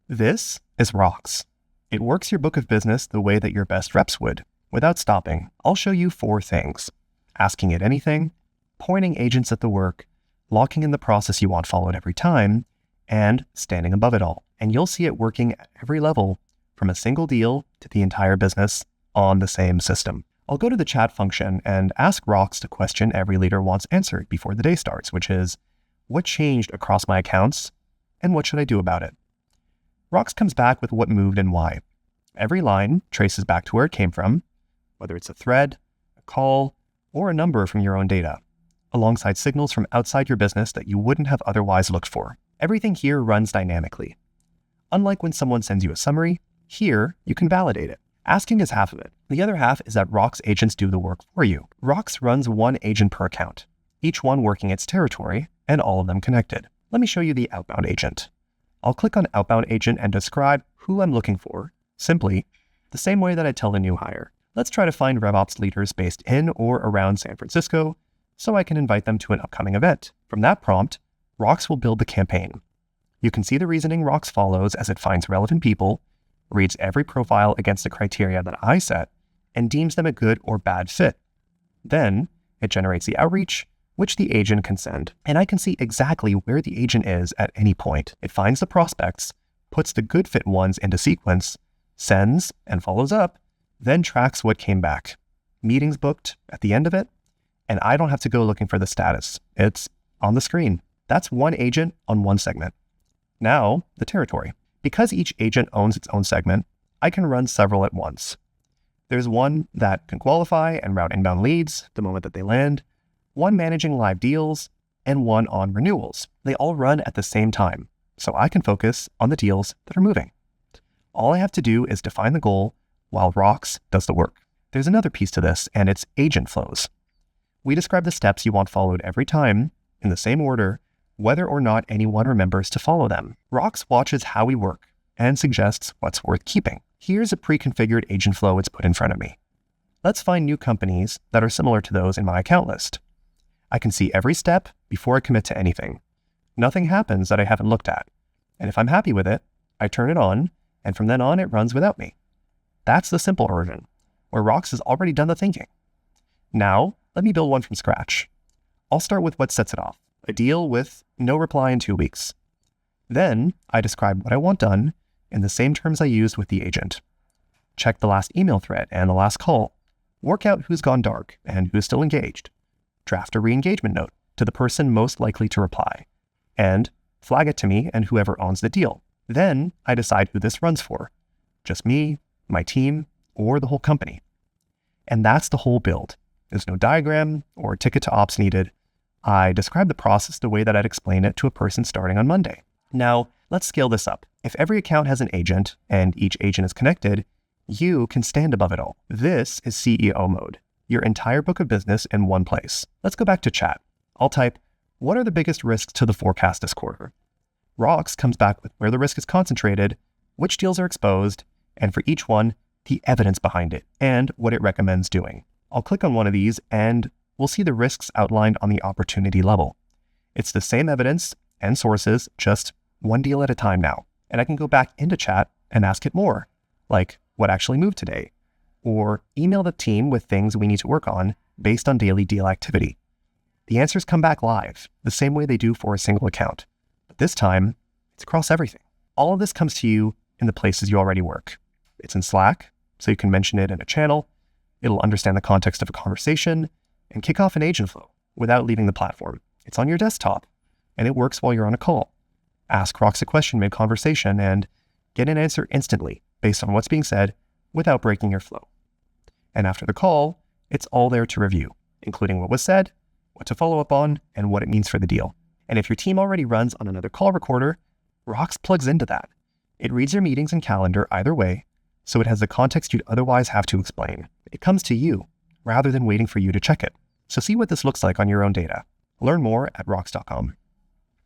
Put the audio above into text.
This is ROX. It works your book of business the way that your best reps would. Without stopping, I'll show you 4 things: asking it anything, pointing agents at the work, locking in the process you want followed every time, and standing above it all. And you'll see it working at every level, from a single deal to the entire business on the same system. I'll go to the chat function and ask ROX the question every leader wants answered before the day starts, which is, what changed across my accounts and what should I do about it? ROX comes back with what moved and why. Every line traces back to where it came from, whether it's a thread, a call, or a number from your own data, alongside signals from outside your business that you wouldn't have otherwise looked for. Everything here runs dynamically. Unlike when someone sends you a summary, here you can validate it. Asking is half of it. The other half is that ROX agents do the work for you. ROX runs 1 agent per account, each one working its territory and all of them connected. Let me show you the Outbound agent. I'll click on Outbound agent and describe who I'm looking for, simply the same way that I tell a new hire. Let's try to find RevOps leaders based in or around San Francisco so I can invite them to an upcoming event. From that prompt, ROX will build the campaign. You can see the reasoning ROX follows as it finds relevant people, reads every profile against the criteria that I set, and deems them a good or bad fit. Then it generates the outreach, which the agent can send. And I can see exactly where the agent is at any point. It finds the prospects, puts the good fit ones into sequence, sends and follows up, then tracks what came back. Meetings booked at the end of it, and I don't have to go looking for the status. It's on the screen. That's 1 agent on 1 segment. Now, the territory. Because each agent owns its own segment, I can run several at once. There's one that can qualify and route inbound leads the moment that they land, one managing live deals, and one on renewals. They all run at the same time, so I can focus on the deals that are moving. All I have to do is define the goal while ROX does the work. There's another piece to this, and it's agent flows. We describe the steps you want followed every time in the same order, whether or not anyone remembers to follow them. ROX watches how we work and suggests what's worth keeping. Here's a pre-configured agent flow it's put in front of me. Let's find new companies that are similar to those in my account list. I can see every step before I commit to anything. Nothing happens that I haven't looked at. And if I'm happy with it, I turn it on, and from then on, it runs without me. That's the simple version, where ROX has already done the thinking. Now, let me build one from scratch. I'll start with what sets it off. A deal with no reply in 2 weeks. Then I describe what I want done in the same terms I used with the agent. Check the last email thread and the last call. Work out who's gone dark and who's still engaged. Draft a re-engagement note to the person most likely to reply. And flag it to me and whoever owns the deal. Then I decide who this runs for. Just me, my team, or the whole company. And that's the whole build. There's no diagram or ticket to ops needed. I describe the process the way that I'd explain it to a person starting on Monday. Now, let's scale this up. If every account has an agent and each agent is connected, you can stand above it all. This is CEO mode, your entire book of business in one place. Let's go back to chat. I'll type, what are the biggest risks to the forecast this quarter? ROX comes back with where the risk is concentrated, which deals are exposed, and for each one, the evidence behind it and what it recommends doing. I'll click on one of these and we'll see the risks outlined on the opportunity level. It's the same evidence and sources, just one deal at a time now. And I can go back into chat and ask it more, like what actually moved today, or email the team with things we need to work on based on daily deal activity. The answers come back live, the same way they do for a single account. But this time, it's across everything. All of this comes to you in the places you already work. It's in Slack, so you can mention it in a channel. It'll understand the context of a conversation and kick off an agent flow without leaving the platform. It's on your desktop, and it works while you're on a call. Ask ROX a question mid-conversation and get an answer instantly based on what's being said without breaking your flow. And after the call, it's all there to review, including what was said, what to follow up on, and what it means for the deal. And if your team already runs on another call recorder, ROX plugs into that. It reads your meetings and calendar either way, so it has the context you'd otherwise have to explain. It comes to you, rather than waiting for you to check it. So see what this looks like on your own data. Learn more at rox.com.